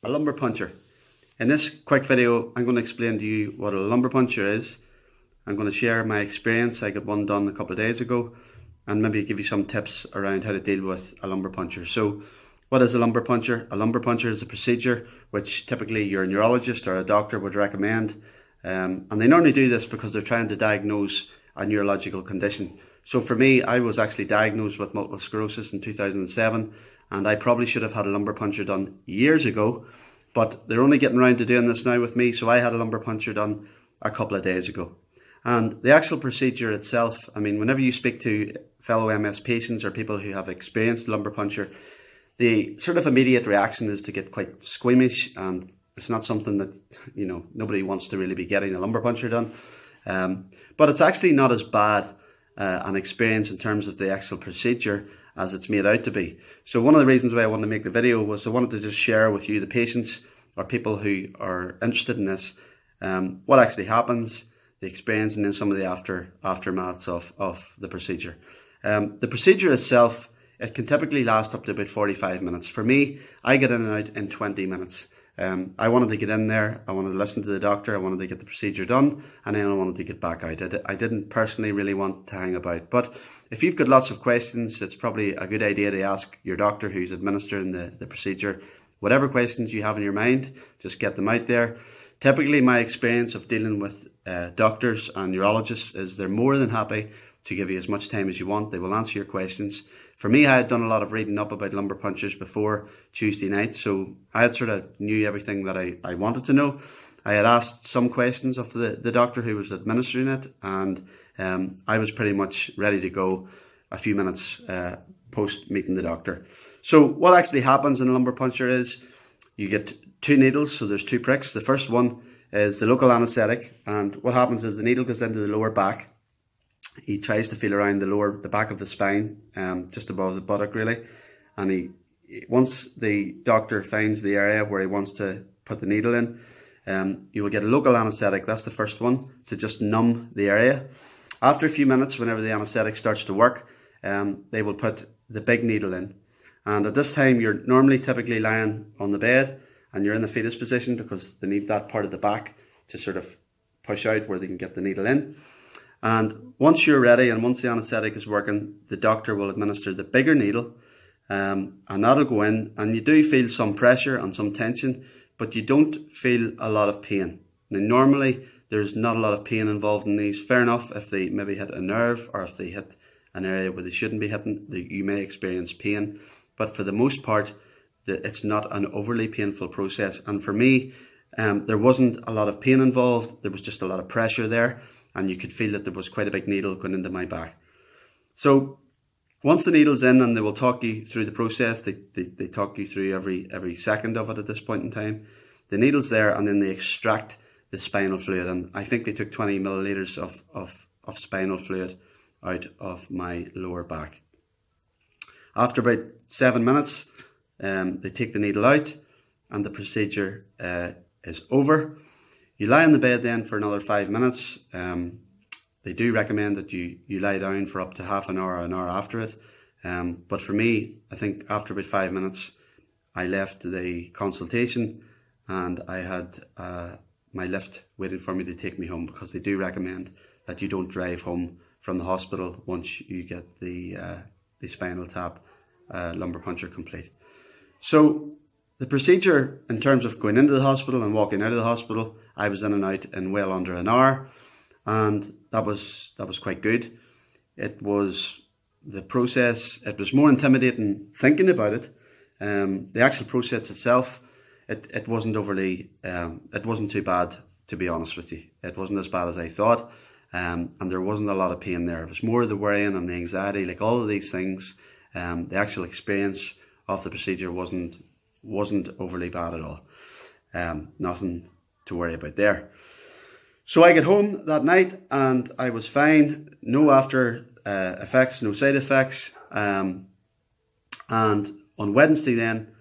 a lumbar puncture. In this quick video, I'm going to explain to you what a lumbar puncture is. I'm going to share my experience. I got one done a couple of days ago, and maybe give you some tips around how to deal with a lumbar puncture. So, what is a lumbar puncture? A lumbar puncture is a procedure which typically your neurologist or a doctor would recommend. And they normally do this because they're trying to diagnose a neurological condition. So for me, I was actually diagnosed with multiple sclerosis in 2007, and I probably should have had a lumbar puncture done years ago, but they're only getting around to doing this now with me, so I had a lumbar puncture done a couple of days ago. And the actual procedure itself, I mean, whenever you speak to fellow MS patients or people who have experienced lumbar puncture, the sort of immediate reaction is to get quite squeamish, and it's not something that, nobody wants to really be getting a lumbar puncture done. But it's actually not as bad an experience in terms of the actual procedure as it's made out to be. So one of the reasons why I wanted to make the video was I wanted to just share with you, the patients or people who are interested in this, what actually happens, the experience, and then some of the aftermaths of the procedure. The procedure itself, it can typically last up to about 45 minutes. For me, I get in and out in 20 minutes. I wanted to get in there, I wanted to listen to the doctor, I wanted to get the procedure done, and then I wanted to get back out. I didn't personally really want to hang about. But if you've got lots of questions, it's probably a good idea to ask your doctor who's administering the procedure. Whatever questions you have in your mind, just get them out there. Typically, my experience of dealing with doctors and neurologists is they're more than happy to give you as much time as you want. They will answer your questions. For me, I had done a lot of reading up about lumbar punctures before Tuesday night, so I had sort of knew everything that I wanted to know. I had asked some questions of the doctor who was administering it, and I was pretty much ready to go a few minutes post meeting the doctor. So what actually happens in a lumbar puncture is you get two needles, so there's two pricks. The first one is the local anaesthetic, and what happens is the needle goes into the lower back. He tries to feel around the back of the spine, just above the buttock really, and once the doctor finds the area where he wants to put the needle in, you will get a local anaesthetic. That's the first one, to just numb the area. After a few minutes, whenever the anaesthetic starts to work, they will put the big needle in, and at this time you're normally typically lying on the bed and you're in the fetus position because they need that part of the back to sort of push out where they can get the needle in. And once you're ready and once the anaesthetic is working, the doctor will administer the bigger needle, and that'll go in, and you do feel some pressure and some tension, but you don't feel a lot of pain. Now, normally there's not a lot of pain involved in these. Fair enough, if they maybe hit a nerve or if they hit an area where they shouldn't be hitting, you may experience pain. But for the most part, it's not an overly painful process. And for me, there wasn't a lot of pain involved. There was just a lot of pressure there, and you could feel that there was quite a big needle going into my back. So once the needle's in, and they will talk you through the process, they talk you through every second of it at this point in time. The needle's there, and then they extract the spinal fluid, and I think they took 20 millilitres of spinal fluid out of my lower back. After about 7 minutes, they take the needle out, and the procedure is over. You lie on the bed then for another 5 minutes. They do recommend that you lie down for up to half an hour or an hour after it. But for me, I think after about 5 minutes, I left the consultation, and I had my lift waiting for me to take me home, because they do recommend that you don't drive home from the hospital once you get the spinal tap lumbar puncture complete. So the procedure, in terms of going into the hospital and walking out of the hospital, I was in and out in well under an hour, and that was quite good. It was the process. It was more intimidating thinking about it. The actual process itself, it wasn't overly, it wasn't too bad, to be honest with you. It wasn't as bad as I thought, and there wasn't a lot of pain there. It was more the worrying and the anxiety, like all of these things. The actual experience of the procedure wasn't overly bad at all. Nothing to worry about there. So I get home that night and I was fine. No after effects, no side effects. And on Wednesday then,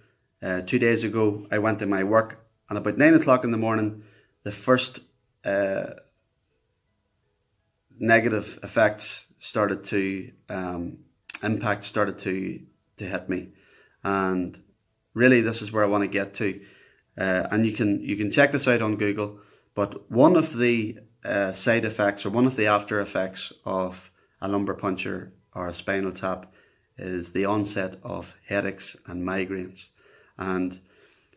2 days ago, I went to my work, and about 9 o'clock in the morning, the first negative effects started to impact started to hit me. And really, this is where I want to get to. and you can check this out on Google. But one of the side effects, or one of the after effects of a lumbar puncture or a spinal tap, is the onset of headaches and migraines. And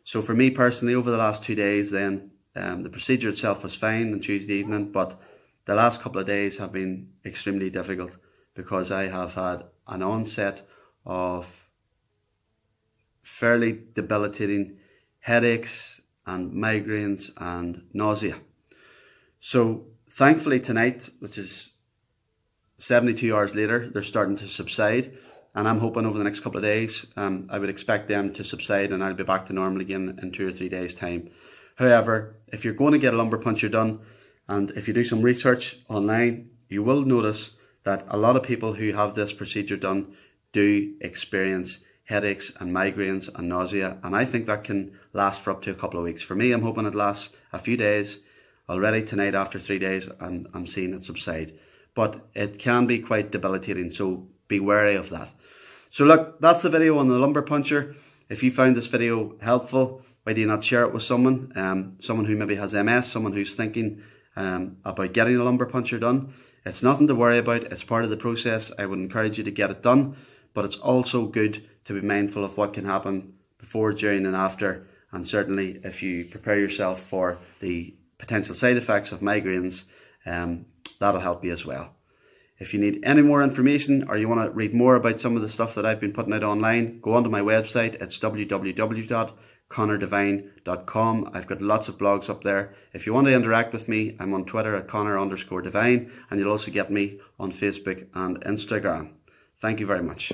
so for me personally, over the last 2 days then, the procedure itself was fine on Tuesday evening, but the last couple of days have been extremely difficult because I have had an onset of fairly debilitating headaches and migraines and nausea. So thankfully tonight, which is 72 hours later, they're starting to subside, and I'm hoping over the next couple of days I would expect them to subside and I'll be back to normal again in 2 or 3 days time. However, if you're going to get a lumbar puncture done, and if you do some research online, you will notice that a lot of people who have this procedure done do experience headaches and migraines and nausea, and I think that can last for up to a couple of weeks. For me, I'm hoping it lasts a few days. Already tonight, after 3 days, and I'm seeing it subside. But it can be quite debilitating, so be wary of that. So look, that's the video on the lumbar puncture. If you found this video helpful, why do you not share it with someone? Someone who maybe has MS, someone who's thinking about getting a lumbar puncture done. It's nothing to worry about. It's part of the process. I would encourage you to get it done, but it's also good to be mindful of what can happen before, during and after. And certainly if you prepare yourself for the potential side effects of migraines, that'll help you as well. If you need any more information or you want to read more about some of the stuff that I've been putting out online, go onto my website. It's www.connordevine.com. I've got lots of blogs up there. If you want to interact with me, I'm on Twitter at Connor_Devine, and you'll also get me on Facebook and Instagram. Thank you very much.